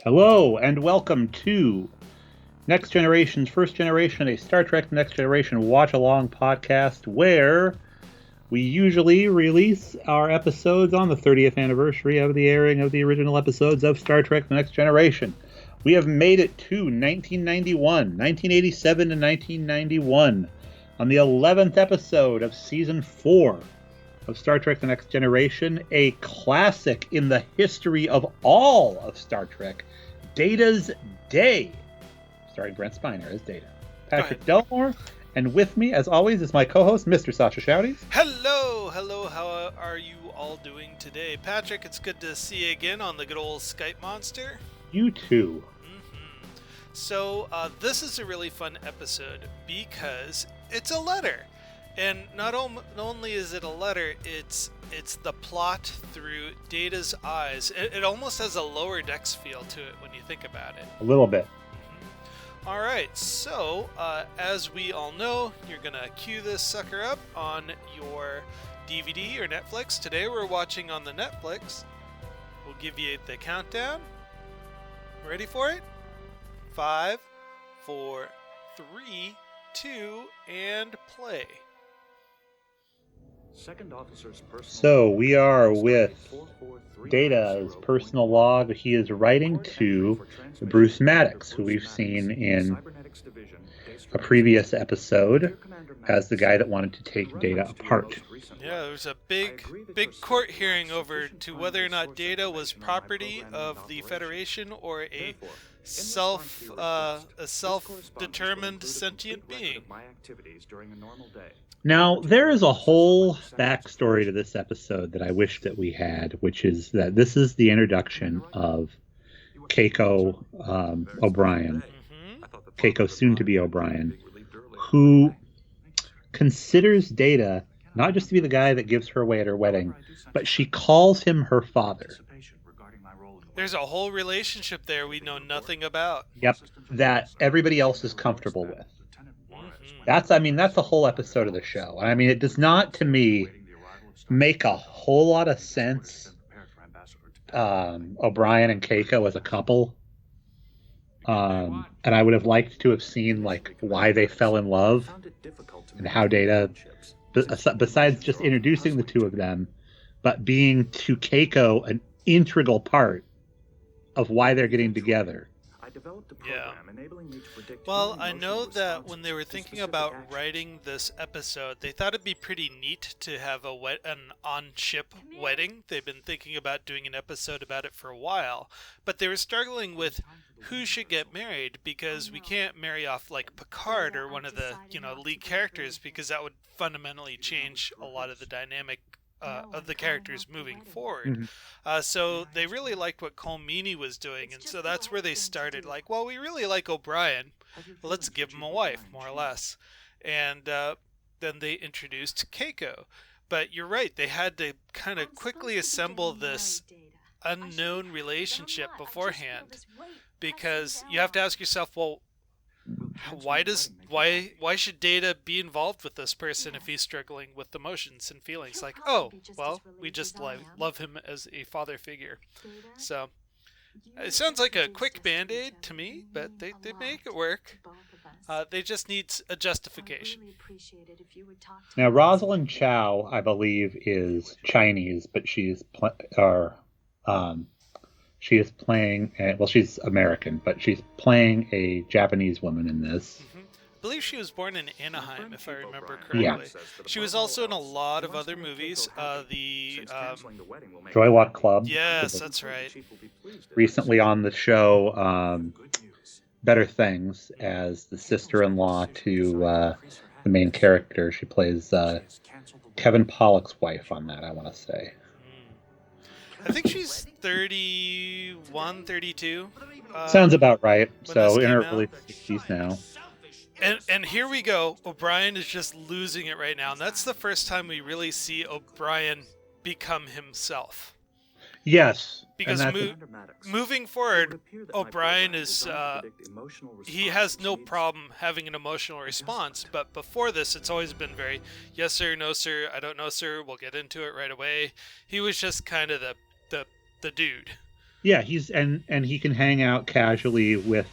Hello, and welcome to Next Generation's First Generation, a Star Trek Next Generation watch-along podcast where we usually release our episodes on the 30th anniversary of the airing of the original episodes of Star Trek The Next Generation. We have made it to 1991, 1987 and 1991 on the 11th episode of Season 4 of Star Trek The Next Generation, a classic in the history of all of Star Trek, Data's Day, starring Brent Spiner as Data. Patrick Delmore, and with me, as always, is my co-host, Mr. Sasha Shouties. Hello, how are you all doing today? Patrick, it's good to see you again on the good old Skype monster. You too. So, this is a really fun episode because it's a letter. And not only is it a letter, it's the plot through Data's eyes. It almost has a Lower Decks feel to it when you think about it. A little bit. Alright, so as we all know, you're going to queue this sucker up on your DVD or Netflix. Today we're watching on the Netflix. We'll give you the countdown. Ready for it? 5, 4, 3, 2, and play. So we are with Data's personal log. He is writing to Bruce Maddox, who we've seen in a previous episode as the guy that wanted to take Data apart. Yeah, there was a big court hearing over to whether or not Data was property of the Federation or a self-determined sentient being. Now, there is a whole backstory to this episode that I wish that we had, which is that this is the introduction of Keiko O'Brien, Keiko soon-to-be O'Brien, who considers Data not just to be the guy that gives her away at her wedding, but she calls him her father. There's a whole relationship there we know nothing about. Yep, that everybody else is comfortable with. That's the whole episode of the show. I mean, it does not, to me, make a whole lot of sense, O'Brien and Keiko as a couple. And I would have liked to have seen, why they fell in love and how Data, besides just introducing the two of them, but being to Keiko an integral part of why they're getting together. Yeah. Well, I know that when they were thinking about writing this episode, they thought it'd be pretty neat to have an on-ship wedding. They've been thinking about doing an episode about it for a while, but they were struggling with who should get married, because we can't marry off like Picard or one of the lead characters, because that would fundamentally change a lot of the dynamic of the characters moving forward. So they really liked what Colm Meaney was doing, and so that's where they started. We really like O'Brien. Let's give him a wife, more or less. And then they introduced Keiko. But you're right, they had to kind of quickly assemble this unknown relationship beforehand, because you have to ask yourself, well, why should Data be involved with this person if he's struggling with emotions and feelings? We just love him as a father figure. So it sounds like a quick band-aid to me, but they make it work. They just need a justification. Now, Rosalind Chow, I believe, is Chinese, but she's playing, she's American, but she's playing a Japanese woman in this. I believe she was born in Anaheim, if I remember correctly. Yeah. She was also in a lot of other movies. Joy Luck Club. Yes, that's right. Recently on the show, Better Things, as the sister-in-law to the main character. She plays Kevin Pollak's wife on that, I want to say. I think she's 31, 32. Sounds about right. So in her early 60s now. And here we go. O'Brien is just losing it right now. And that's the first time we really see O'Brien become himself. Yes. Because moving forward, O'Brien is, he has no problem having an emotional response. But before this, it's always been very, yes, sir, no, sir, I don't know, sir, we'll get into it right away. He was just kind of the dude. Yeah, he's and he can hang out casually with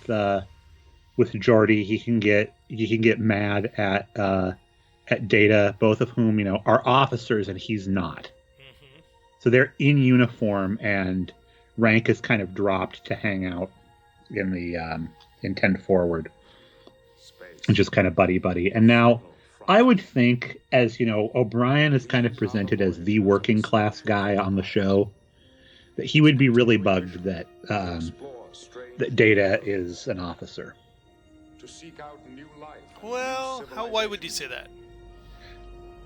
Geordi. He can get mad at Data, both of whom are officers and he's not. Mm-hmm. So they're in uniform, and rank is kind of dropped to hang out in the in 10 forward, and just kind of buddy. And now, I would think, as O'Brien is kind of presented as the working class guy on the show, that he would be really bugged that that Data is an officer. Well, why would you say that?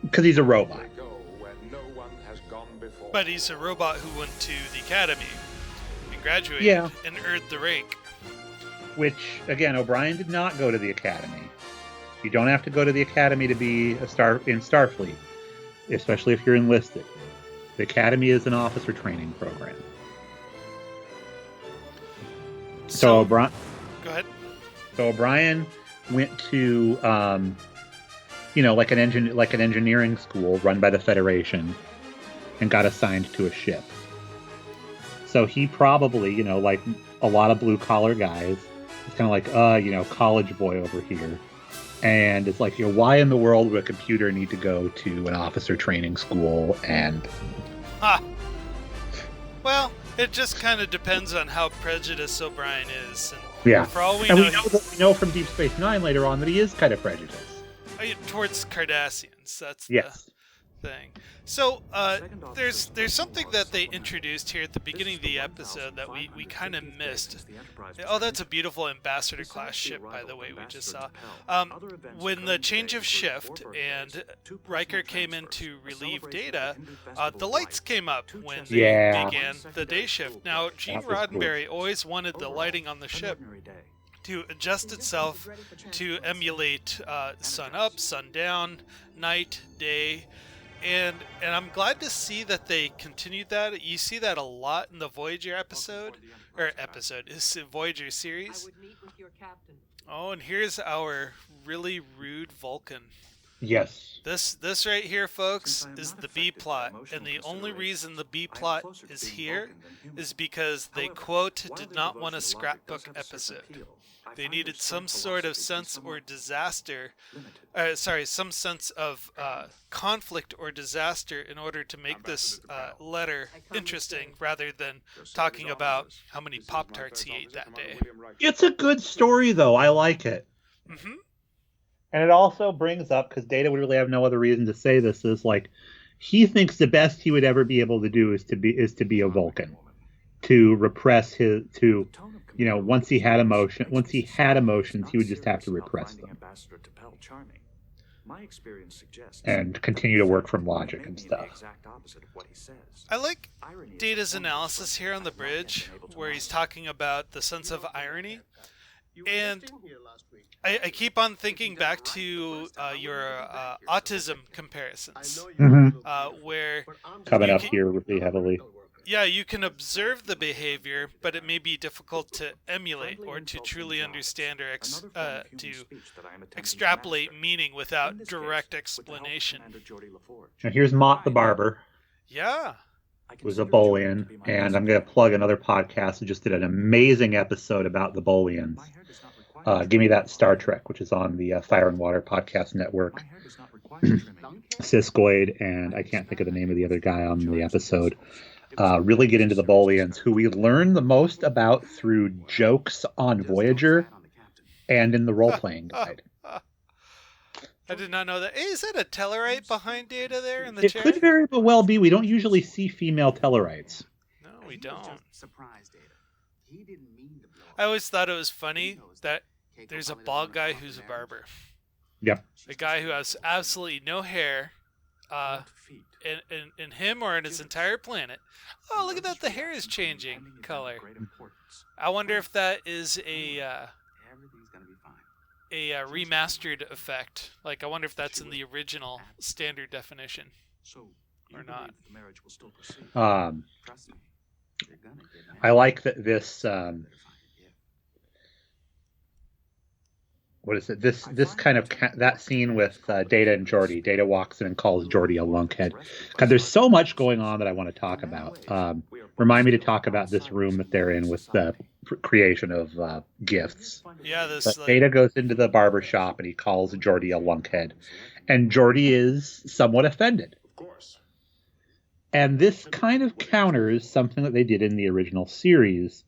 Because he's a robot. But he's a robot who went to the academy and graduated and earned the rank. Which, again, O'Brien did not go to the academy. You don't have to go to the academy to be in Starfleet, especially if you're enlisted. The academy is an officer training program. So O'Brien. Go ahead. So O'Brien went to, like an engineering school run by the Federation, and got assigned to a ship. So he probably, like a lot of blue collar guys, it's kind of like, college boy over here. And it's like, why in the world would a computer need to go to an officer training school? And well, it just kind of depends on how prejudiced O'Brien is. And yeah. For all we know, we know from Deep Space Nine later on that he is kind of prejudiced. Towards Cardassians. That's yes. The thing. So there's something that they introduced here at the beginning of the episode that we kind of missed. Oh, that's a beautiful Ambassador class ship, by the way, we just saw. When the change of shift and Riker came in to relieve Data, the lights came up when they began the day shift. Now, Gene Roddenberry always wanted the lighting on the ship to adjust itself to emulate sun up, sun down, night, day. And I'm glad to see that they continued that. You see that a lot in the Voyager Voyager series. Oh, and here's our really rude Vulcan. Yes. This right here, folks, is the B plot, and the only reason the B plot is here is because they, quote, did not want a scrapbook episode. They needed some sort of sense or disaster, some sense of conflict or disaster in order to make this letter interesting, rather than talking about how many Pop-Tarts he ate that day. It's a good story, though. I like it. Mm-hmm. And it also brings up, because Data would really have no other reason to say this, is like, he thinks the best he would ever be able to do is to be a Vulcan, to repress once he had emotions, he would just have to repress them and continue to work from logic and stuff. I like Data's analysis here on the bridge, where he's talking about the sense of irony. And I keep on thinking back to your autism comparisons, where coming up here really heavily. Yeah, you can observe the behavior, but it may be difficult to emulate or to truly understand or to extrapolate meaning without direct explanation. Now here's Mott the Barber. Yeah. Who's a Bolian, and I'm going to plug another podcast that just did an amazing episode about the Bolians. Give Me That Star Trek, which is on the Fire and Water Podcast Network. Siskoid, and I can't think of the name of the other guy on the episode. Really get into the Bolians, who we learn the most about through jokes on Voyager and in the role-playing guide. I did not know that. Hey, is that a Tellarite behind Data there in the chair? It could very well be. We don't usually see female Tellarites. No, we don't. I always thought it was funny that there's a bald guy who's a barber. Yep. A guy who has absolutely no hair, in him or in his entire planet. Oh, look at that! The hair is changing color. I wonder if that is a remastered effect. Like, I wonder if that's in the original standard definition or not. I like that this. what is it? This kind of that scene with Data and Geordi. Data walks in and calls Geordi a lunkhead. God, there's so much going on that I want to talk about. Remind me to talk about this room that they're in with the creation of gifts. Yeah, But Data goes into the barber shop and he calls Geordi a lunkhead, and Geordi is somewhat offended. And this kind of counters something that they did in the original series,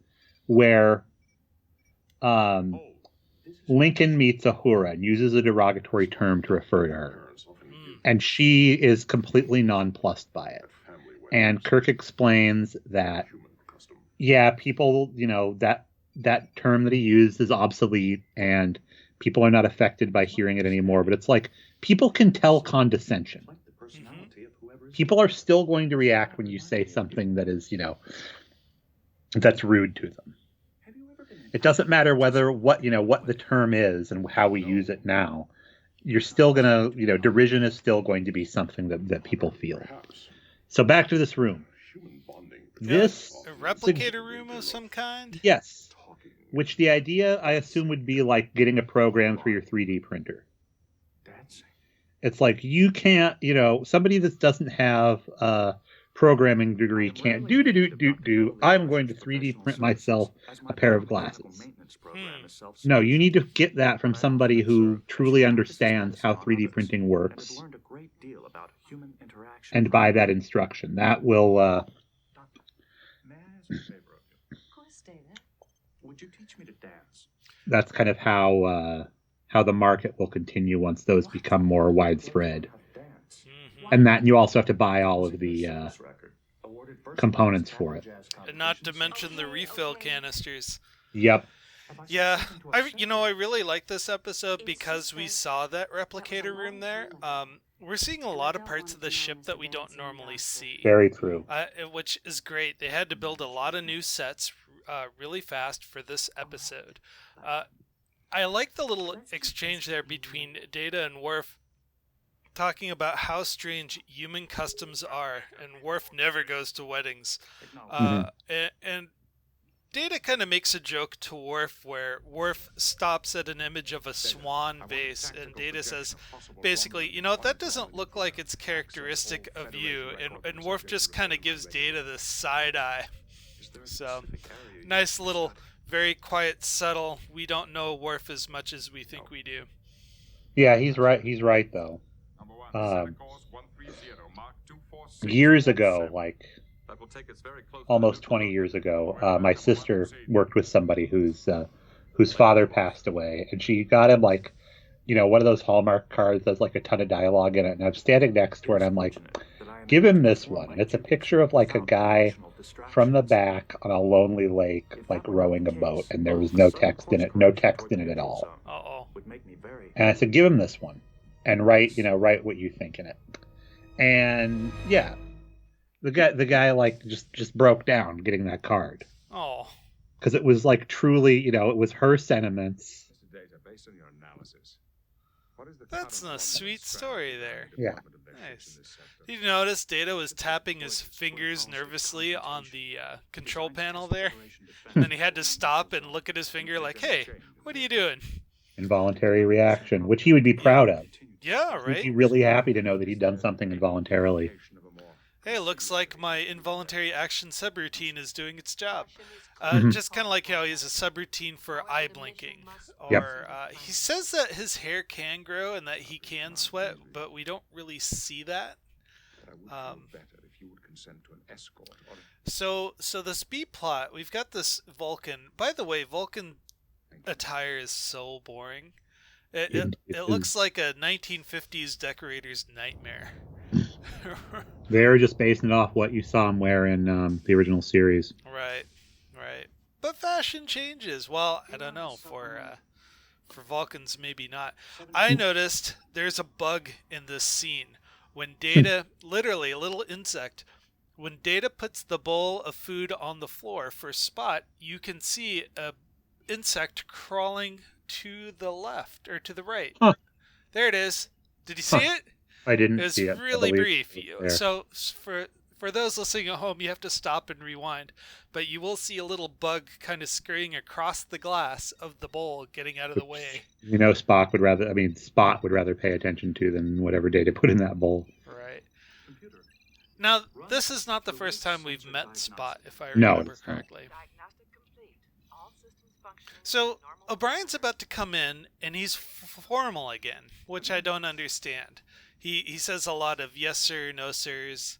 where Lincoln meets Uhura and uses a derogatory term to refer to her. And she is completely nonplussed by it. And Kirk explains that, yeah, people, that term that he used is obsolete and people are not affected by hearing it anymore. But it's like, people can tell condescension. People are still going to react when you say something that is, that's rude to them. It doesn't matter what the term is and how we use it now. You're still gonna, derision is still going to be something that people feel. So back to this room. This a replicator room of some kind? Yes. Which the idea, I assume, would be like getting a program for your 3D printer. It's like you can't, somebody that doesn't have a programming degree can't do. I'm going to 3D print myself a pair of glasses. No, you need to get that from somebody who truly understands how 3D printing works and buy that instruction. That will... Would you teach me to dance? That's kind of how the market will continue once those become more widespread. And that you also have to buy all of the components for it. And not to mention the refill canisters. Yep. Yeah, I really like this episode because we saw that replicator room there. We're seeing a lot of parts of the ship that we don't normally see. Very true. Which is great. They had to build a lot of new sets really fast for this episode. I like the little exchange there between Data and Worf talking about how strange human customs are, and Worf never goes to weddings. And Data kind of makes a joke to Worf where Worf stops at an image of a swan vase, and Data says, basically, that doesn't look like it's characteristic of you. And Worf just kind of gives Data the side eye. So, nice little, very quiet, subtle, we don't know Worf as much as we think we do. Yeah, he's right though. Years ago, like almost 20 years ago, my sister worked with somebody whose father passed away, and she got him like, one of those Hallmark cards that's like a ton of dialogue in it, and I'm standing next to her and I'm like, give him this one. And it's a picture of like a guy from the back on a lonely lake, like rowing a boat, and there was no text in it at all. Uh-oh. And I said, give him this one and write what you think in it. And yeah, the guy like just broke down getting that card. Oh, because it was like truly, it was her sentiments. That's a sweet story there. Yeah. Nice. Did you notice Data was tapping his fingers nervously on the control panel there? And then he had to stop and look at his finger like, hey, what are you doing? Involuntary reaction, which he would be proud of. Yeah, right? He'd be really happy to know that he'd done something involuntarily. Hey, looks like my involuntary action subroutine is doing its job. Just kind of like how he has a subroutine for eye blinking. Or he says that his hair can grow and that he can sweat, but we don't really see that. So the speed plot, we've got this Vulcan. By the way, Vulcan attire is so boring. It looks like a 1950s decorator's nightmare. They're just basing it off what you saw him wear in the original series. Right. But fashion changes. Well, I don't know. For Vulcans, maybe not. I noticed there's a bug in this scene. When Data, literally a little insect, when Data puts the bowl of food on the floor for Spot, you can see a insect crawling to the left or to the right. Huh. There it is. Did you see it? I didn't see it. It was really brief. So for For those listening at home, you have to stop and rewind, but you will see a little bug kind of scurrying across the glass of the bowl, getting out of the way. Spot would rather pay attention to than whatever data put in that bowl. Right. Now, this is not the first time we've met Spot, if I remember correctly. So, O'Brien's about to come in, and he's formal again, which I don't understand. He says a lot of yes sir, no sirs.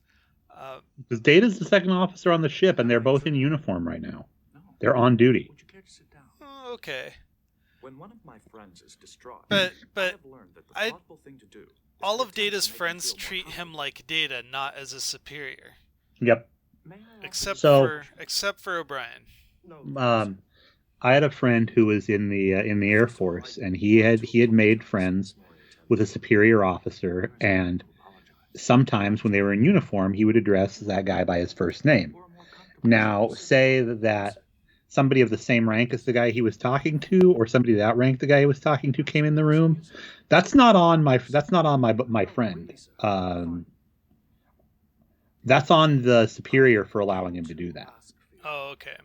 Because Data's the second officer on the ship, and they're both in uniform right now. They're on duty. Oh, okay. When one of my friends is distraught, but I have learned that the thoughtful thing to do is all of Data's friends treat him like Data, not as a superior. Yep. Except for O'Brien. I had a friend who was in the Air Force, and he had made friends with a superior officer, and sometimes when they were in uniform, he would address that guy by his first name. Now, say that somebody of the same rank as the guy he was talking to, or somebody that ranked the guy he was talking to, came in the room. That's not on my friend. That's on the superior for allowing him to do that. Oh, okay.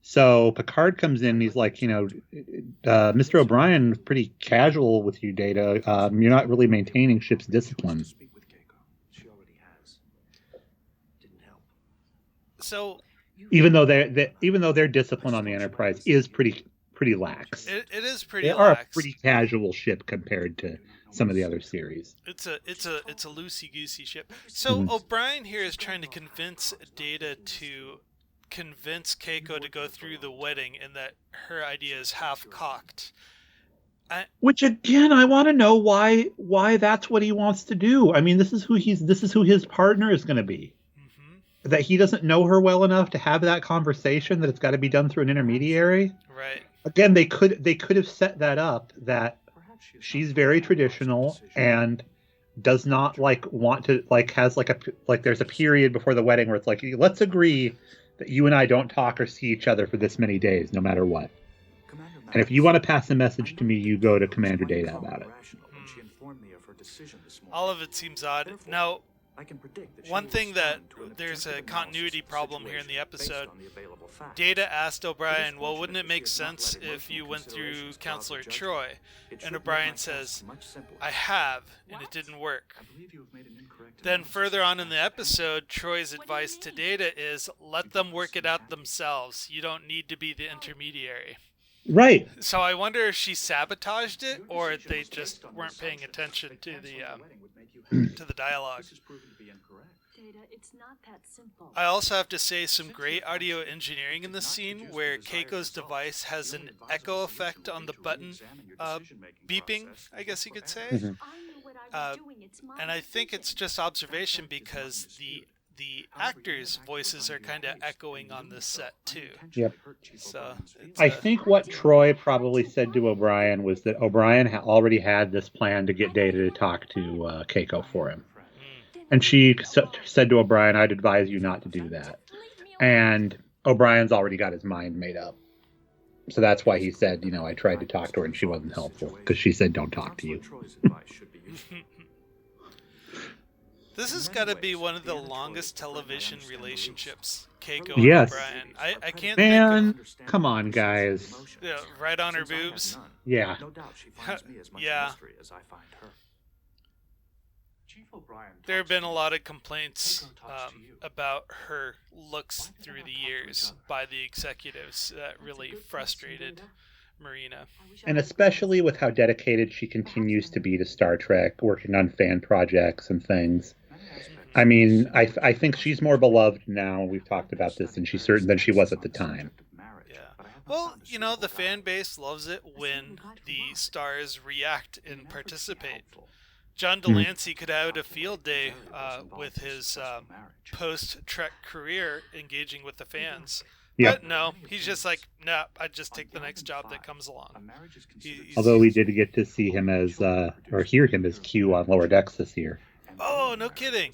So Picard comes in and he's like, Mr. O'Brien, pretty casual with you, Data. You're not really maintaining ship's discipline. So even though their discipline on the Enterprise is pretty lax. It is pretty lax. They are a pretty casual ship compared to some of the other series. It's a loosey-goosey ship. So O'Brien here is trying to convince Data to convince Keiko to go through the wedding, and that her idea is half-cocked. Which again, I want to know why that's what he wants to do. I mean, this is who his partner is going to be. Mm-hmm. That he doesn't know her well enough to have that conversation. That it's got to be done through an intermediary. Right. Again, they could have set that up that she's very traditional and does not want to has there's a period before the wedding where it's like, let's agree that you and I don't talk or see each other for this many days, no matter what. And if you want to pass a message to me, you go to Commander Data about it. All of it seems odd. Now, one thing that there's a continuity problem here in the episode. Data asked O'Brien, well, wouldn't it make sense if you went through Counselor Troy? And O'Brien says, I have, and it didn't work. Then further on in the episode, Troy's advice to Data is, let them work it out themselves. You don't need to be the intermediary. Right. So I wonder if she sabotaged it, or they just weren't paying attention to the dialogue. I also have to say some great audio engineering in this scene where Keiko's device has an echo effect on the button beeping, I guess you could say. Mm-hmm. And I think it's just observation because the actors' voices are kind of echoing on this set too. Yep. So I think what Troy probably said to O'Brien was that O'Brien already had this plan to get Data to talk to Keiko for him. And she said to O'Brien, I'd advise you not to do that. And O'Brien's already got his mind made up. So that's why he said, I tried to talk to her and she wasn't helpful. Because she said, don't talk to you. This has got to be one of the longest television relationships, Keiko yes. and O'Brien. I can't Man, think of... come on, guys. Yeah, right on her boobs? Yeah. Yeah. There have been a lot of complaints about her looks through the years by the executives that really frustrated Marina. And especially with how dedicated she continues to be to Star Trek, working on fan projects and things. I mean, I think she's more beloved now. We've talked about this, than she was at the time. Yeah. Well, the fan base loves it when the stars react and participate. John Delancey could have had a field day with his post-Trek career engaging with the fans. But no, he's just like, nah, I just take the next job that comes along. Although we did get to see him or hear him as Q on Lower Decks this year. Oh, no kidding.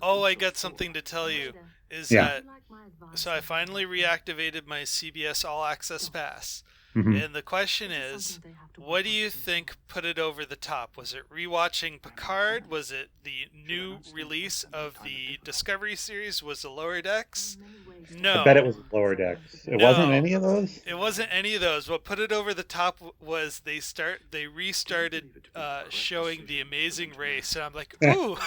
Oh, I got something to tell you. So I finally reactivated my CBS All Access Pass. And the question is, what do you think put it over the top? Was it rewatching Picard? Was it the new release of the Discovery series? Was it Lower Decks? I bet it No. was Lower Decks. It wasn't No. any of those? It wasn't any of those. What put it over the top was they restarted showing The Amazing Race, and I'm like, ooh.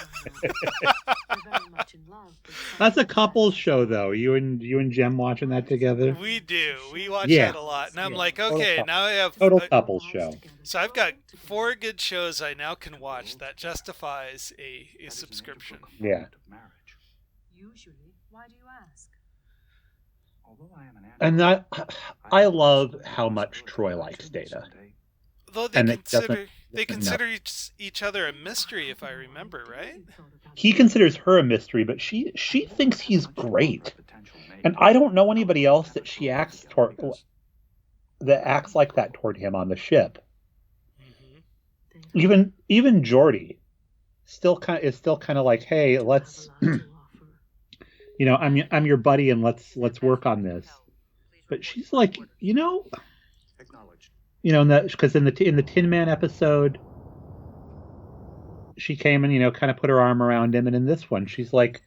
That's a couples show, though. You and Jem watching that together? We do. We watch Yeah. that a lot, and I'm like, okay, now I have Total couples show. So I've got 4 good shows I now can watch that justifies a subscription. Yeah. Usually, why do you ask? And I love how much Troy likes Data. Though they consider each other a mystery, if I remember right. He considers her a mystery, but she thinks he's great. And I don't know anybody else that she acts like that toward him on the ship. Mm-hmm. Even Geordi is still kind of like, hey, let's I'm your buddy and let's work on this. But she's like, because in the Tin Man episode, she came and kind of put her arm around him, and in this one, she's like,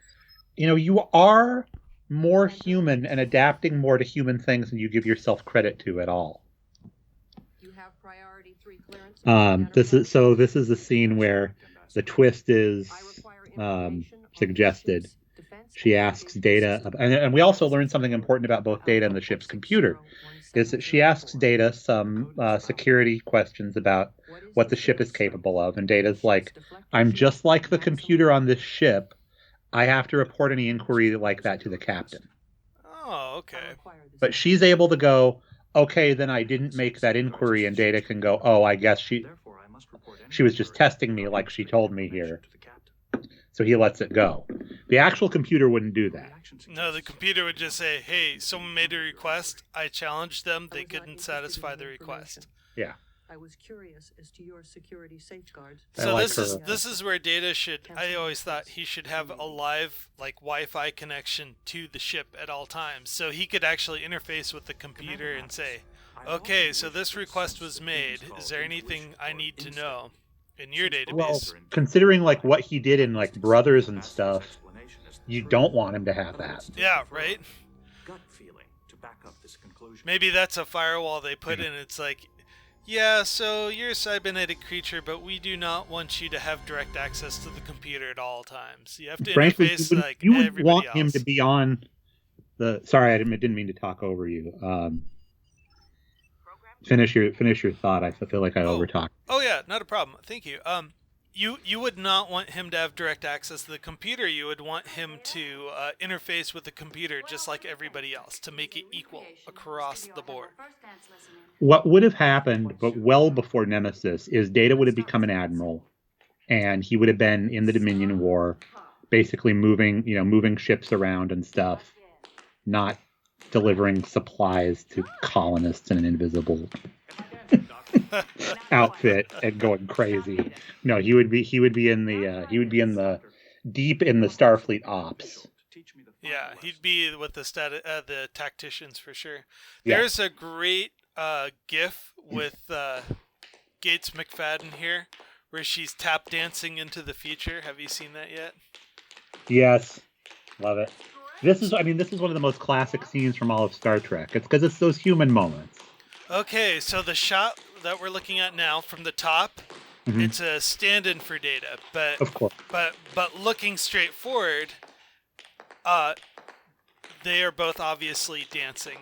you are more human and adapting more to human things than you give yourself credit to at all. You have priority 3 clearance. This is the scene where the twist is suggested. She asks Data, and we also learned something important about both Data and the ship's computer, is that she asks Data some security questions about what the ship is capable of, and Data's like, I'm just like the computer on this ship. I have to report any inquiry like that to the captain. Oh, okay. But she's able to go, okay, then I didn't make that inquiry, and Data can go, oh, I guess she was just testing me like she told me here. So he lets it go. The actual computer wouldn't do that. No, the computer would just say, hey, someone made a request. I challenged them. They couldn't satisfy the request. Yeah. I was curious as to your security safeguards. So this is where Data should, I always thought he should have a live Wi-Fi connection to the ship at all times. So he could actually interface with the computer and say, okay, so this request was made. Is there anything I need to know in your database? Well, considering what he did in Brothers and stuff, you don't want him to have that. Yeah, right? Maybe that's a firewall they put in. It's like, yeah, so you're a cybernetic creature, but we do not want you to have direct access to the computer at all times. You have to interface you would everybody want else. him to be on the. Sorry, I didn't mean to talk over you. Finish your thought. I feel like I overtalked. Oh yeah, not a problem. Thank you. You would not want him to have direct access to the computer. You would want him to interface with the computer just like everybody else to make it equal across the board. What would have happened, but well before Nemesis, is Data would have become an admiral, and he would have been in the Dominion War, basically moving ships around and stuff, not delivering supplies to colonists in an invisible outfit and going crazy. No, he would be in the deep in the Starfleet ops. Yeah, he'd be with the tacticians for sure. Yeah. There's a great GIF with Gates McFadden here, where she's tap dancing into the future. Have you seen that yet? Yes, love it. This is one of the most classic scenes from all of Star Trek. It's because it's those human moments. Okay, so the shot that we're looking at now from the top, it's a stand-in for Data, but of course. but looking straight forward, they are both obviously dancing.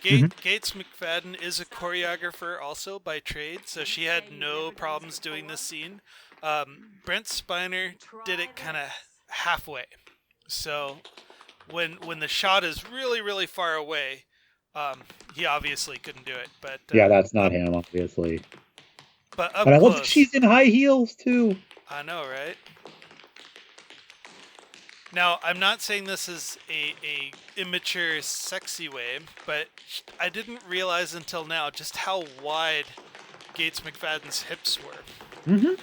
Gates McFadden is a choreographer also by trade, so she had no problems doing this scene. Brent Spiner did it kind of halfway. So when the shot is really, really far away, he obviously couldn't do it. But yeah, that's not him, obviously. But I love that she's in high heels too. I know, right? Now, I'm not saying this is a immature, sexy way, but I didn't realize until now just how wide Gates McFadden's hips were.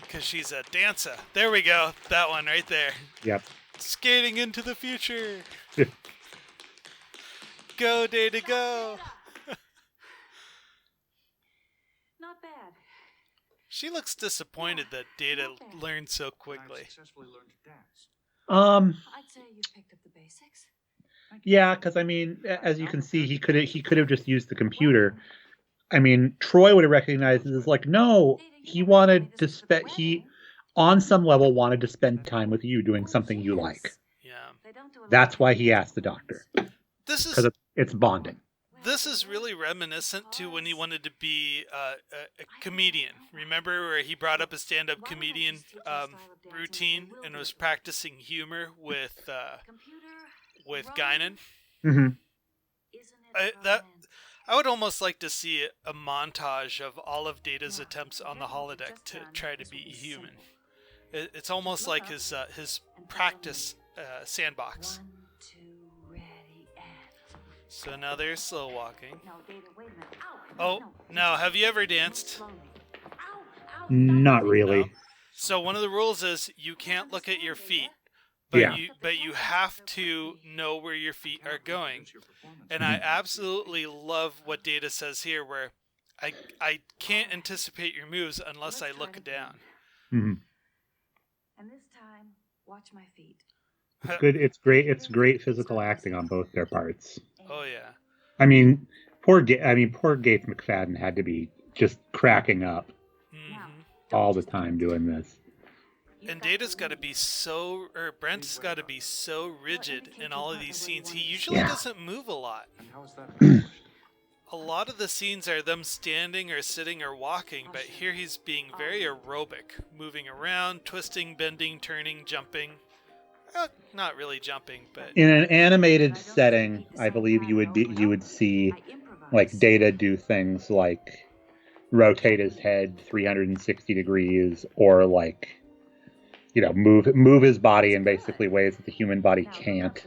Because she's a dancer. There we go. That one right there. Yep. Skating into the future. go, Data, go! Not bad. She looks disappointed that Data learned so quickly. Successfully learned to dance. I'd say you picked up the basics. Yeah, because I mean, as you can see, he could have just used the computer. I mean, Troy would have recognized it as like, no, he wanted to spend. He, on some level, wanted to spend time with you doing something you like. Yeah. That's why he asked the doctor. This is Because it's bonding. This is really reminiscent to when he wanted to be a comedian. Remember where he brought up a stand-up comedian routine and was practicing humor with Guinan? Mm-hmm. I would almost like to see a montage of all of Data's attempts on the holodeck to try to be human. It's almost like his practice sandbox. So now they're slow walking. Oh, now have you ever danced? Not really. No? So one of the rules is you can't look at your feet, but you have to know where your feet are going. And I absolutely love what Data says here, where I can't anticipate your moves unless I look down. Mm-hmm. And this time, watch my feet. It's good. It's great. It's great physical acting on both their parts. Oh yeah. I mean, poor Gates McFadden had to be just cracking up all the time doing this. And Data's got to be Brent's got to be so rigid in all of these scenes. He usually doesn't move a lot. And how is that accomplished? A lot of the scenes are them standing or sitting or walking, but here he's being very aerobic, moving around, twisting, bending, turning, jumping. Not really jumping, but In an animated setting, I believe you would see like Data do things like rotate his head 360 degrees, or like, you know, move his body in basically ways that the human body can't.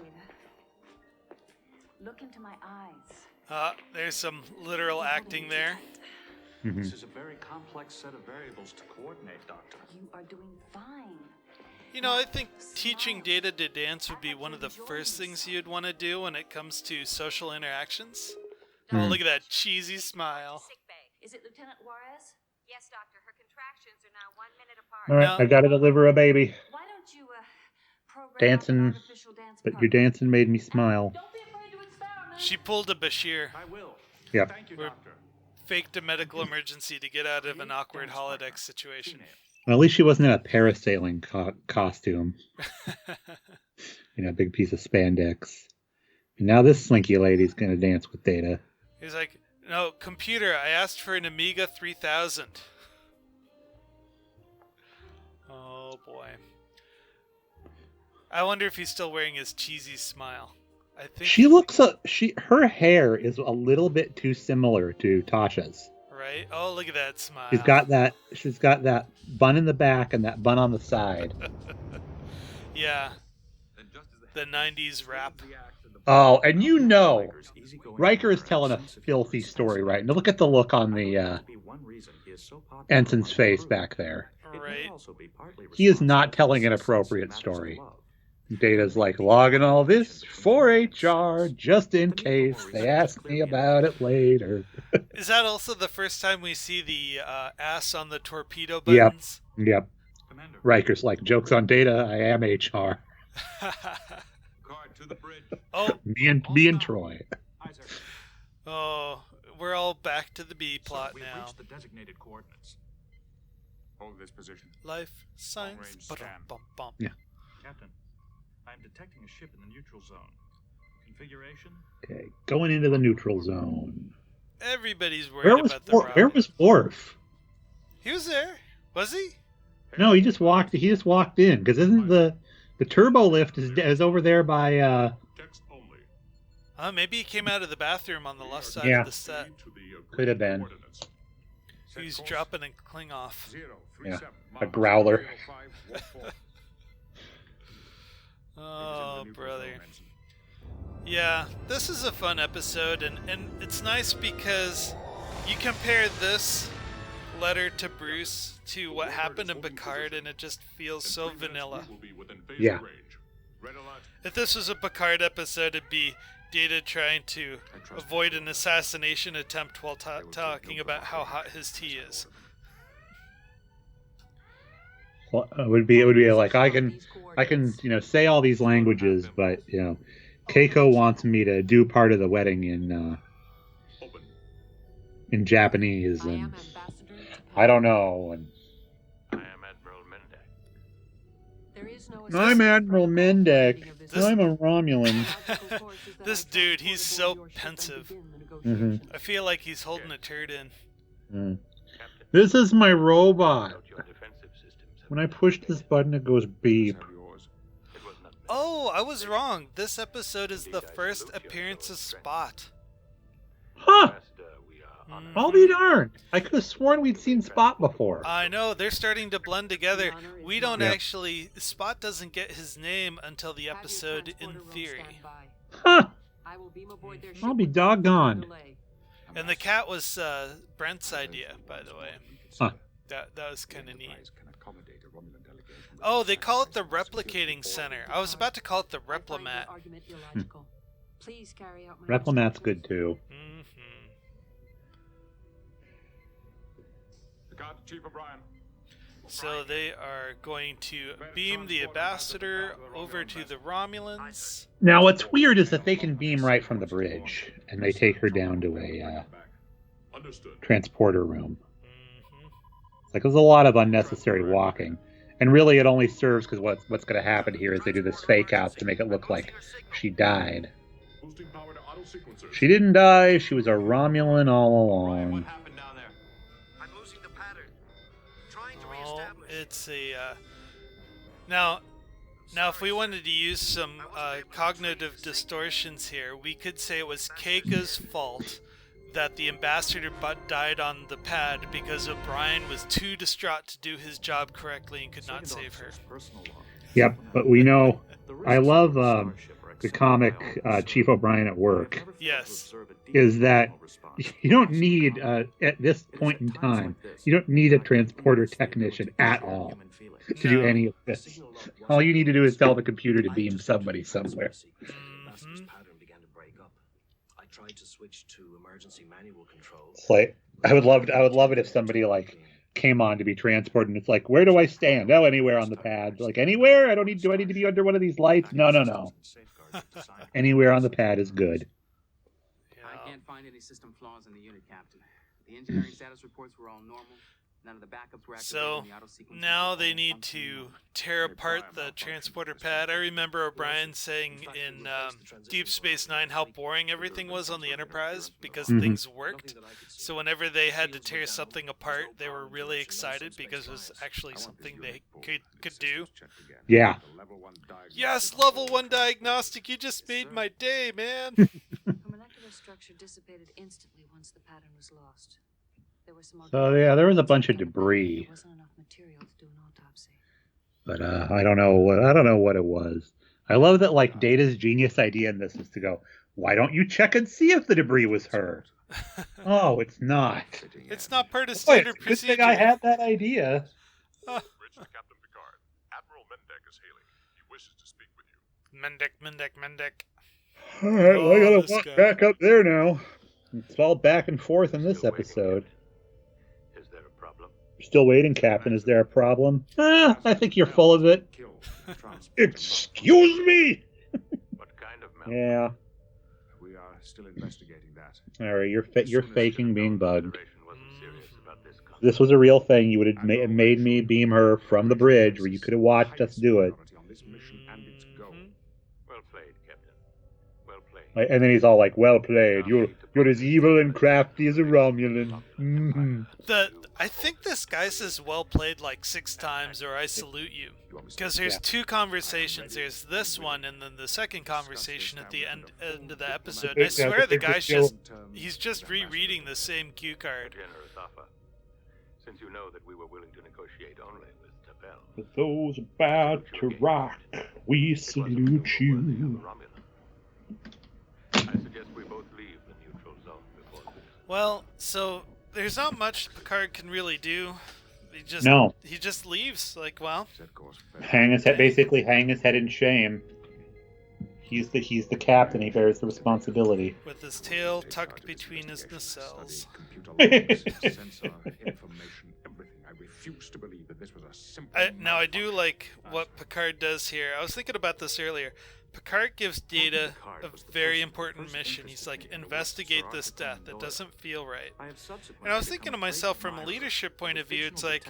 Look into my eyes. there's some literal acting there. Mm-hmm. This is a very complex set of variables to coordinate, Doctor. You are doing fine. You know, I think teaching Data to dance would be one of the first things you'd want to do when it comes to social interactions. Oh, look at that cheesy smile. Is it Lieutenant Juarez? Yes, Doctor. Her contractions are now 1 minute apart. All right, No. I got to deliver a baby. Why don't you program Dancing, an artificial dance but your partner? dancing made me smile. Don't be afraid to experiment. She pulled a Bashir, I will. Yep. Thank you, We're- Doctor. faked a medical emergency to get out of an awkward holodeck situation. Well, at least she wasn't in a parasailing costume. You know, a big piece of spandex. And now this slinky lady's going to dance with Data. He's like, no, computer, I asked for an Amiga 3000. Oh, boy. I wonder if he's still wearing his cheesy smile. I think She looks her hair is a little bit too similar to Tasha's. right. Oh, look at that smile. She's got that bun in the back and that bun on the side. Yeah, the 90s rap. Oh, and you know, Riker is telling a filthy story right now. Look at the look on the ensign's face back there. Right. He is not telling an appropriate story. Data's like, logging all this for HR, just in case they ask me about it later. Is that also the first time we see the ass on the torpedo buttons? Yep. Riker's like, joke's on Data, I am HR. Guard to the bridge. Oh, Me and Troy. oh, we're all back to the B plot We've now. reached the designated coordinates. Hold this position. Life, science, Long-range ba-dum, scan. bum, bum. Yeah. Captain, I am detecting a ship in the neutral zone. Configuration? Okay, going into the neutral zone. Everybody's worried about the route. Where was Worf? He was there. Was he? No, he just walked in, because isn't the turbo lift is over there by Text only. Maybe he came out of the bathroom on the left side Yeah. of the set. Could have been. He's dropping a cling off. Yeah, a growler. Oh, brother. Yeah, this is a fun episode, and it's nice because you compare this letter to Bruce to what happened in Picard, and it just feels so vanilla. Yeah. If this was a Picard episode, it'd be, Data trying to avoid an assassination attempt while talking about how hot his tea is. Well, it would be like I can say all these languages, but Keiko wants me to do part of the wedding in Japanese, and I don't know. And I am Admiral Mendak. I'm Admiral Mendak. I'm a Romulan. This dude, he's so pensive. Mhm. I feel like he's holding a turd in. This is my robot. When I push this button, it goes beep. Oh, I was wrong. This episode is the first appearance of Spot. Huh! I'll be darned. I could have sworn we'd seen Spot before. I know, they're starting to blend together. We don't actually... Spot doesn't get his name until the episode in theory. Huh! I'll be doggone. And the cat was Brent's idea, by the way. Huh. That was kind of neat. Oh, they call it the Replicating Center. I was about to call it the Replimat. Replimat's good too. Chief O'Brien. So they are going to beam the ambassador over to the Romulans. Now, what's weird is that they can beam right from the bridge, and they take her down to a transporter room. It's like there's a lot of unnecessary walking, and really it only serves because what's going to happen here is they do this fake out to make it look like she died. She didn't die. She was a Romulan all along. It's a now if we wanted to use some cognitive distortions here, we could say it was Keika's fault that the ambassador died on the pad because O'Brien was too distraught to do his job correctly and could not save her. Yep, but we know I love the comic Chief O'Brien at Work. Yes. Is that you don't need, at this point in time, you don't need a transporter technician at all to do any of this. All you need to do is tell the computer to beam somebody somewhere. It's like, I would love it if somebody came on to be transported and it's like, where do I stand? Oh, anywhere on the pad. Like, anywhere? Do I need to be under one of these lights? No. Anywhere on the pad is good. I can't find any system flaws in the unit, Captain. The engineering status reports were all normal. None of the backups were activated. So now they need to tear apart the transporter pad. I remember O'Brien saying in Deep Space Nine how boring everything was on the Enterprise because things worked. So whenever they had to tear something apart, they were really excited because it was actually something they could do. Yeah. Yes, level 1 diagnostic. You just made my day, man. Her molecular structure dissipated instantly once the pattern was lost. So yeah, there was a bunch of debris. But I don't know what it was. I love that Data's genius idea in this is to go, why don't you check and see if the debris was her? Oh, it's not. It's not part of standard procedure. Good thing I had that idea. Bridge to Captain Picard. Admiral Mendak is hailing. He wishes to speak with you. Mendak. All right, well, I gotta walk back up there now. It's all back and forth in this episode. Is there a problem? Still waiting, Captain. Is there a problem? I think you're full of it. Excuse me. What kind of malfunction? Yeah. We are still investigating that. All right, you're faking being bugged. This was a real thing. You would have made me beam her from the bridge, where you could have watched us do it. Well played, Captain. Well played. And then he's all like, "Well played. You're as evil and crafty as a Romulan." Mm-hmm. I think this guy says "well played" like 6 times, or "I salute you," because there's 2 conversations. There's this one, and then the second conversation at the end of the episode. And I swear the guy's just rereading the same cue card. Generous offer, since you know that we were willing to negotiate only with Tabel. For those about to rock, we salute you. I suggest we both leave the neutral zone before this. Well, so there's not much Picard can really do. He just leaves. Like, well, basically hang his head in shame. He's the captain. He bears the responsibility. With his tail tucked between his nacelles. Now I do like what Picard does here. I was thinking about this earlier. Picard gives Data a very important mission. He's like, investigate this death. It doesn't feel right. And I was thinking to myself, from a leadership point of view, it's like,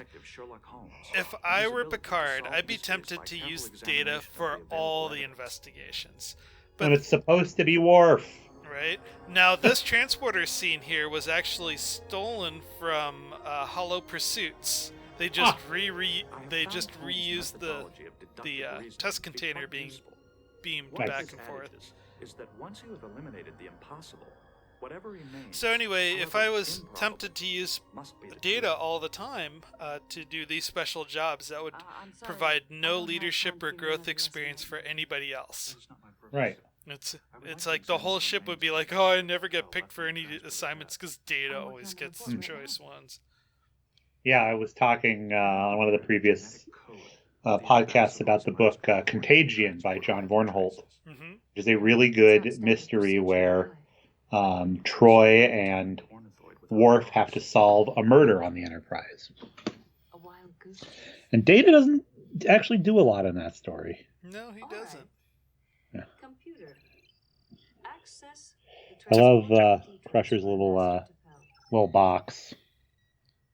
if I were Picard, I'd be tempted to use Data for all the investigations. But when it's supposed to be Worf. Right? Now, this transporter scene here was actually stolen from Hollow Pursuits. They just reused the test container being beamed back and forth. Is that once you have eliminated the impossible, whatever remains. So anyway, if I was tempted to use Data all the time to do these special jobs, that would provide no leadership or growth experience for anybody else. Right. It's like the whole ship would be like, oh, I never get picked for any assignments because Data always gets the choice ones. Yeah, I was talking on one of the previous podcasts about the book Contagion by John Vornholt, which is a really good mystery where Troy and Worf have to solve a murder on the Enterprise. And Data doesn't actually do a lot in that story. No, he doesn't. Yeah. I love Crusher's little box.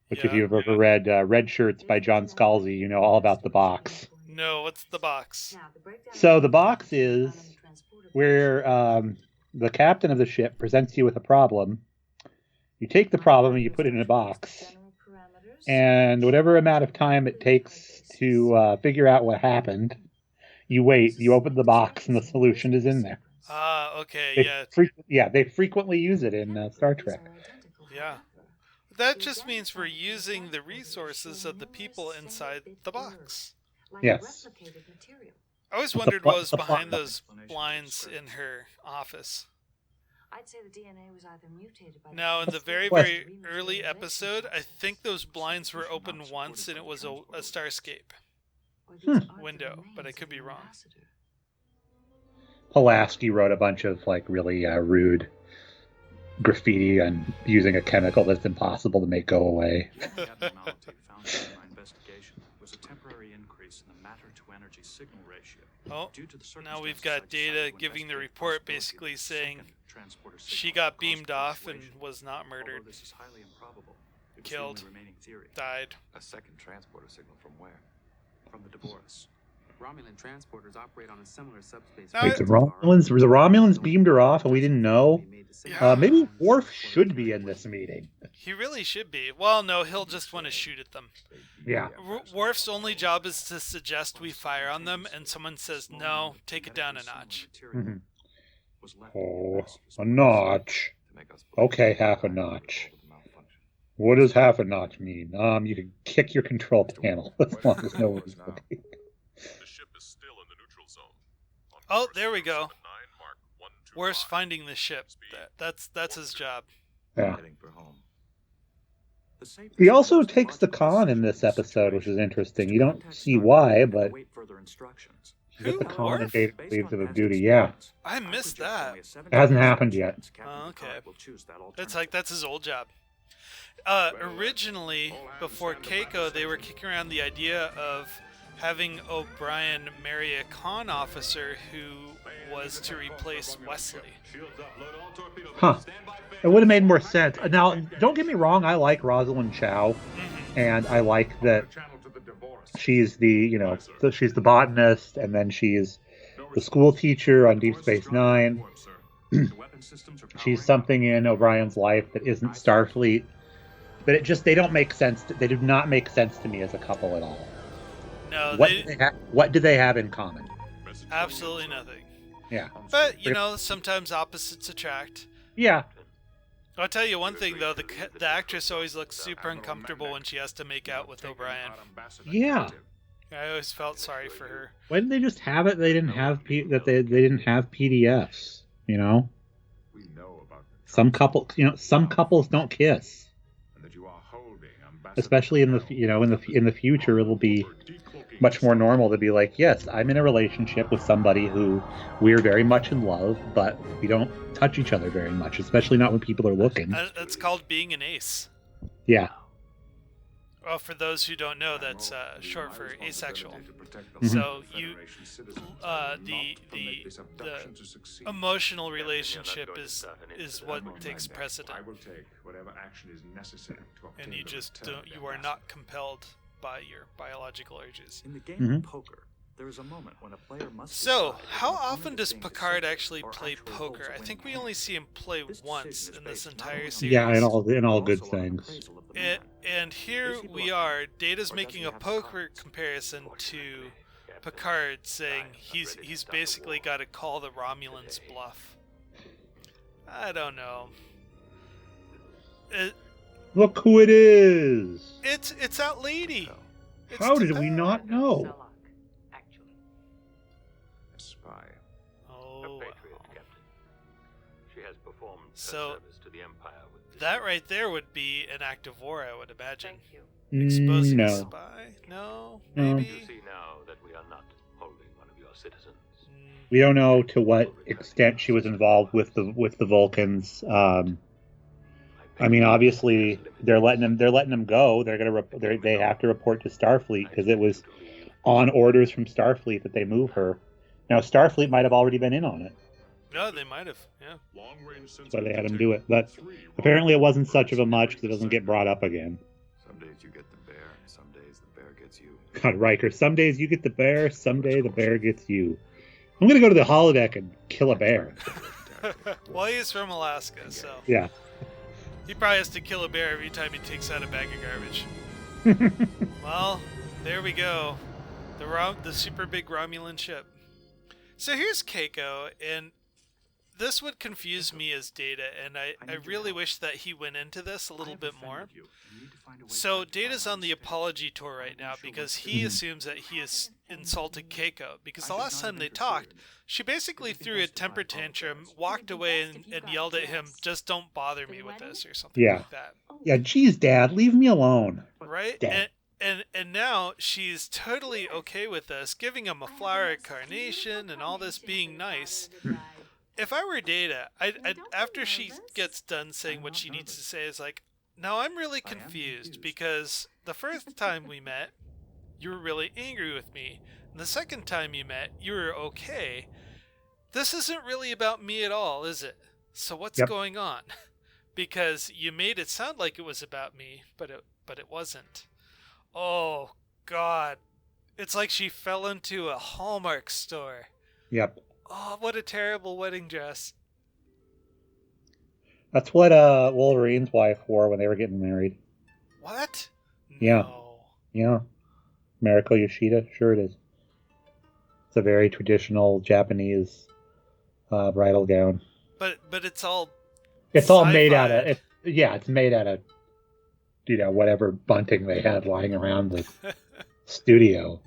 Which, if you've ever read Red Shirts by John Scalzi, you know all about the box. No, what's the box? So the box is where the captain of the ship presents you with a problem. You take the problem and you put it in a box. And whatever amount of time it takes to figure out what happened, you wait, you open the box, and the solution is in there. Okay, yeah. They frequently use it in Star Trek. Yeah. That just means we're using the resources of the people inside the box. Yes. I always wondered what was behind those blinds in her office. I'd say the DNA was either mutated by Now, in the very, very early episode, I think those blinds were open once and it was a Starscape window, but I could be wrong. Pulaski wrote a bunch of really rude graffiti and using a chemical that's impossible to make go away. The abnormality found in my investigation was a temporary increase in the matter-to-energy signal ratio. Oh, now we've got Data giving the report basically saying she got beamed off and was not murdered. This is highly improbable. Killed. Died. A second transporter signal from where? From the Devoris. Romulan transporters operate on a similar subspace. Wait, the Romulans beamed her off and we didn't know? Yeah. Maybe Worf should be in this meeting. He really should be. Well, no, he'll just want to shoot at them. Yeah. Worf's only job is to suggest we fire on them, and someone says, no, take it down a notch. Mm-hmm. Oh, a notch. Okay, half a notch. What does half a notch mean? You can kick your control panel as long as nobody's looking. Oh, there we go. Worf's finding the ship. That's his job. Yeah. He also takes the con in this episode, which is interesting. You don't see why, but he's at the con and Data leaves of duty. Yeah. I missed that. It hasn't happened yet. Oh, okay. It's like that's his old job. Originally, before Keiko, they were kicking around the idea of having O'Brien marry a con officer who was to replace Wesley. Huh. It would have made more sense. Now, don't get me wrong, I like Rosalind Chow, and I like that she's the, she's the botanist, and then she's the school teacher on Deep Space Nine. She's something in O'Brien's life that isn't Starfleet, but they don't make sense. They do not make sense to me as a couple at all. No, what do they have in common? Absolutely nothing. Yeah. But, sometimes opposites attract. Yeah. I'll tell you one thing, though. The actress always looks super uncomfortable when she has to make out with O'Brien. Yeah. I always felt sorry for her. Why didn't they just have it? They didn't have they didn't have PDFs, Some couples don't kiss. especially in the future, it'll be much more normal to be like, yes, I'm in a relationship with somebody who we're very much in love, but we don't touch each other very much, especially not when people are looking. It's called being an ace. Yeah. Well, for those who don't know, that's short for asexual. Mm-hmm. So the emotional relationship is what takes precedent. I will take whatever action is necessary to obtain And you just the return of you your are master. not compelled by your biological urges. In the game Mhm. of poker, there is a moment when a player must So, decide how if an often opponent does is being Picard deceptive actually or play actually holds poker? a I think winning we only hand. see him play This once decision is in this based not only entire on series. Yeah, and all but good also on things. appraisal of the man. And here Is he we bluffing? are. Data's Or does making he a have the poker cards? comparison to Picard, saying he's basically got to call the Romulans' bluff. I don't know. Look who it is! It's that lady. How did we not know? A spy. Oh. Captain. She has performed So- service to the Empire with That right there would be an act of war, I would imagine. Thank you. Exposing a No. spy? No? No. Maybe? You see now that we are not holding one of your citizens. We don't know to what extent she was involved with the Vulcans. I mean, obviously, they're letting them go. They have to report to Starfleet because it was on orders from Starfleet that they move her. Now, Starfleet might have already been in on it. No, they might have. Yeah. That's why they had him do it. But apparently, it wasn't such of a much because it doesn't get brought up again. Some days you get the bear, and some days the bear gets you. God, Riker. Some days you get the bear. Someday the bear gets you. I'm gonna go to the holodeck and kill a bear. Well, he's from Alaska, so Yeah. he probably has to kill a bear every time he takes out a bag of garbage. Well, there we go. The super big Romulan ship. So here's Keiko, and this would confuse me as Data, and I really wish that he went into this a little bit more. So Data's on the apology tour right now because he assumes that he has insulted Keiko. Because the last time they talked, she basically threw a temper tantrum, walked away, and yelled at him, "Just don't bother me with this," or something Yeah. like that. Yeah. Geez, Dad, leave me alone. Right? Dad. And now she's totally okay with this, giving him a flower, a carnation, and all this being nice. If I were Data, I'd after she gets done saying what she needs to say, is like, now I'm really confused because the first time we met, you were really angry with me. And the second time you met, you were okay. This isn't really about me at all, is it? So what's Yep. going on? Because you made it sound like it was about me, but it wasn't. Oh, God. It's like she fell into a Hallmark store. Yep. Oh, what a terrible wedding dress. That's what Wolverine's wife wore when they were getting married. What? Yeah. No. Yeah. Mariko Yoshida, sure it is. It's a very traditional Japanese bridal gown. But it's all It's all made out of sci-fi'd. it's made out of whatever bunting they had lying around the studio.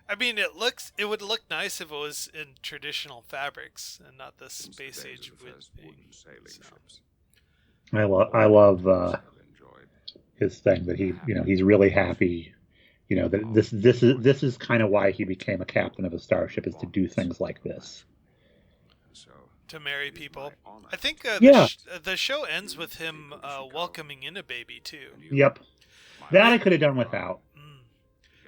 I mean, it would look nice if it was in traditional fabrics and not the space age wood thing. So. I love his thing that he's really happy. That this is kind of why he became a captain of a starship, is to do things like this. To marry people. I think the show ends with him welcoming in a baby too. Yep. That I could have done without.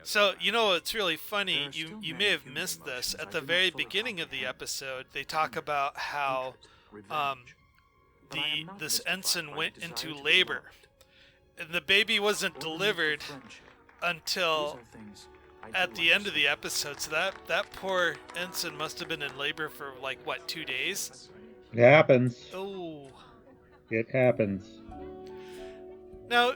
So, it's really funny. You may have missed this. At the very beginning of the episode, they talk about how this ensign went into labor. And the baby wasn't delivered until at the end of the episode. So that poor ensign must have been in labor for 2 days? It happens. Oh. It happens. Now,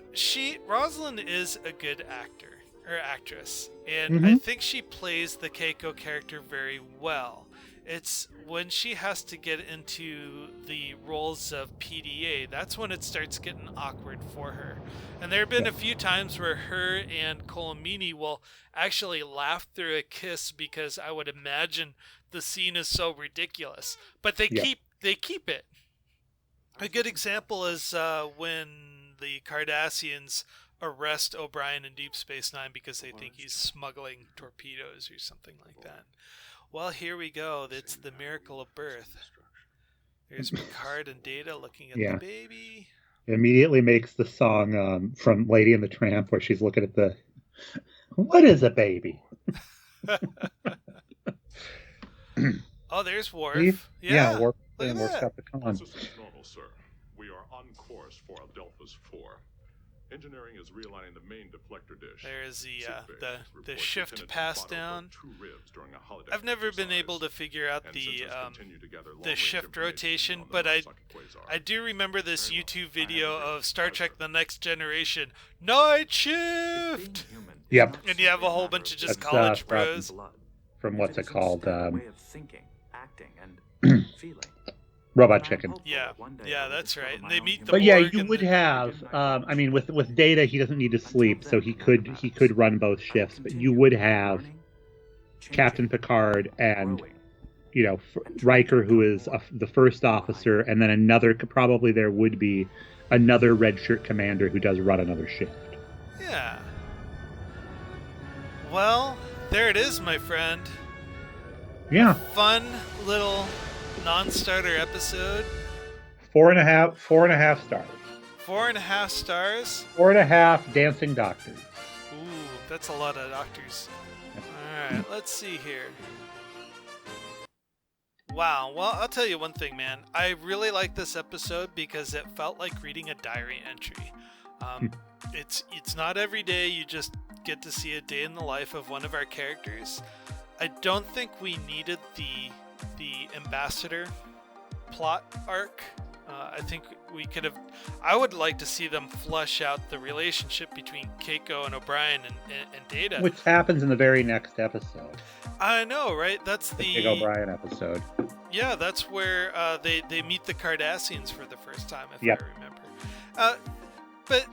Rosalind is a good actor. Or actress, and I think she plays the Keiko character very well. It's when she has to get into the roles of PDA, that's when it starts getting awkward for her. And there have been a few times where her and Colomini will actually laugh through a kiss because I would imagine the scene is so ridiculous. But they keep it. A good example is when the Cardassians arrest O'Brien in Deep Space Nine because they think he's smuggling torpedoes or something like that. Well, here we go. It's the miracle of birth. There's Picard and Data looking at the baby. It immediately makes the song from Lady and the Tramp where she's looking at the... What is a baby? Oh, there's Worf. Yeah, Worf. And Worf's got the con. Systems normal, sir. We are on course for Adelphus 4. Engineering is realigning the main deflector dish. There's the shift pass down. I've never been able to figure out the shift rotation, but I do remember this YouTube video of Star Trek: The Next Generation Night Shift. Yep. And you have a whole bunch of just college bros. From what's it called? Way of thinking, acting, and feeling. Robot Chicken. Yeah, that's right. And they meet the. But yeah, you would have. I mean, with Data, he doesn't need to sleep, so he could run both shifts. But you would have Captain Picard and Riker, who is the first officer, and then probably there would be another red shirt commander who does run another shift. Yeah. Well, there it is, my friend. Yeah. Fun little non-starter episode. 4.5 stars. 4.5 stars. 4.5 dancing doctors. Ooh, that's a lot of doctors. All right, let's see here. Wow. Well, I'll tell you one thing, man. I really like this episode because it felt like reading a diary entry. It's not every day you just get to see a day in the life of one of our characters. I don't think we needed the ambassador plot arc. I think we could have... I would like to see them flesh out the relationship between Keiko and O'Brien and Data. Which happens in the very next episode. I know, right? That's the Big O'Brien episode. Yeah, that's where they meet the Cardassians for the first time, if I remember. But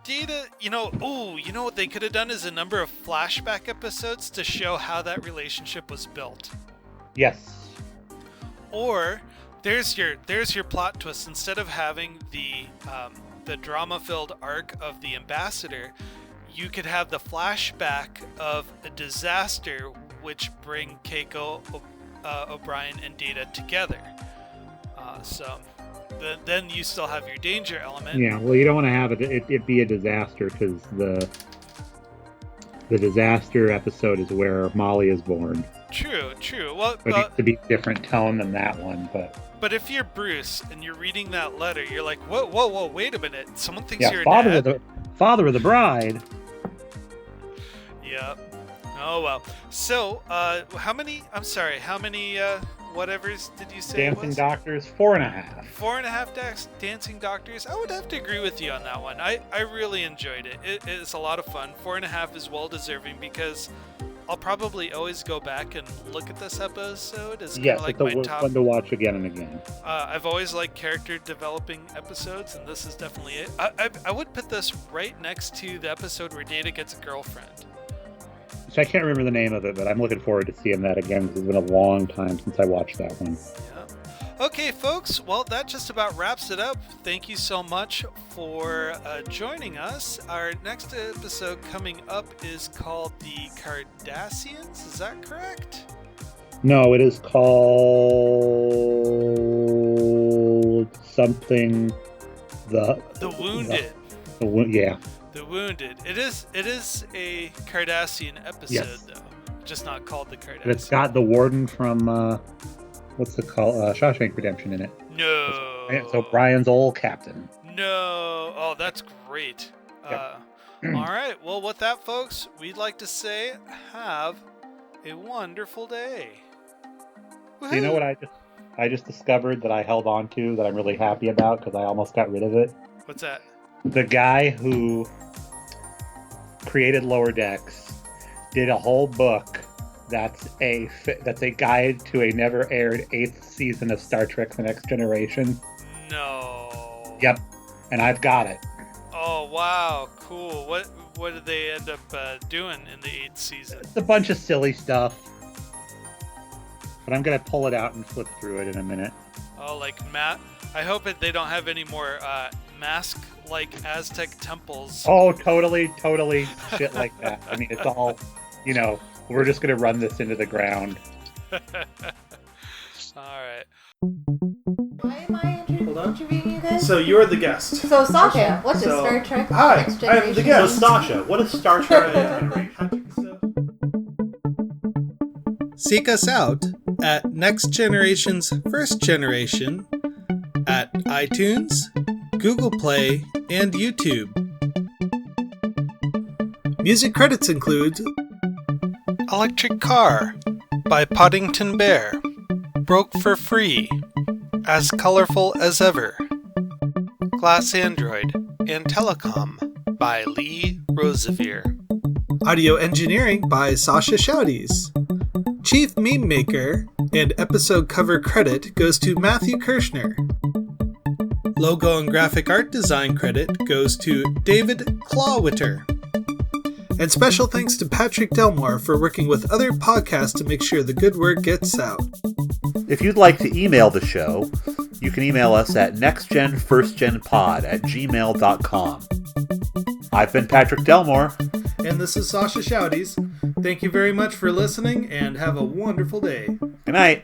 Data, what they could have done is a number of flashback episodes to show how that relationship was built. Yes. Or there's your plot twist. Instead of having the drama-filled arc of the ambassador, you could have the flashback of a disaster which bring Keiko, O'Brien, and Data together. Then you still have your danger element. Yeah, well, you don't want to have it be a disaster because the disaster episode is where Molly is born. True. Well, it needs to be a different tone than that one, But if you're Bruce and you're reading that letter, you're like, whoa, wait a minute. Someone thinks you're father dad. Father of the bride. Yep. Oh, well. So, how many whatevers did you say Dancing Doctors, 4.5. 4.5 Dancing Doctors. I would have to agree with you on that one. I really enjoyed it. It's a lot of fun. 4.5 is well deserving because I'll probably always go back and look at this episode as kind of like my top. Fun to watch again and again. I've always liked character developing episodes, and this is definitely it. I would put this right next to the episode where Data gets a girlfriend. So I can't remember the name of it, but I'm looking forward to seeing that again because it's been a long time since I watched that one. Yeah. Okay, folks. Well, that just about wraps it up. Thank you so much for joining us. Our next episode coming up is called The Cardassians. Is that correct? No, it is called something. The Wounded. Yeah. The Wounded. It is a Cardassian episode, though. Just not called The Cardassian. But it's got the warden from, what's it called? Shawshank Redemption in it. No. So Brian's old captain. No. Oh, that's great. Yep. All right. Well, with that, folks, we'd like to say have a wonderful day. So you know what I just discovered that I held on to that I'm really happy about because I almost got rid of it? What's that? The guy who created Lower Decks did a whole book that's a guide to a never aired 8th season of Star Trek: The Next Generation. No. Yep, and I've got it. Oh wow, cool. What did they end up doing in the 8th season? It's a bunch of silly stuff, but I'm gonna pull it out and flip through it in a minute. Oh, like Matt. I hope they don't have any more mask-like Aztec temples. Oh, totally shit like that. I mean, it's all, we're just going to run this into the ground. Alright. Why am I interviewing you guys? So you're the guest. So Sasha, what is Star Trek Hi, Next I am Generation? the guest. So Sasha, what is Star Trek Next Generation? Seek us out at Next Generation's First Generation at iTunes, Google Play, and YouTube. Music credits include Electric Car by Poddington Bear. Broke for Free. As Colorful as Ever. Glass Android and Telecom by Lee Rosevere. audio engineering by Sasha Shouties. Chief Meme Maker and episode cover credit goes to Matthew Kirshner. Logo and graphic art design credit goes to David Clawwitter. And special thanks to Patrick Delmore for working with other podcasts to make sure the good word gets out. If you'd like to email the show, you can email us at nextgenfirstgenpod@gmail.com. I've been Patrick Delmore. And this is Sasha Shouties. Thank you very much for listening and have a wonderful day. Good night.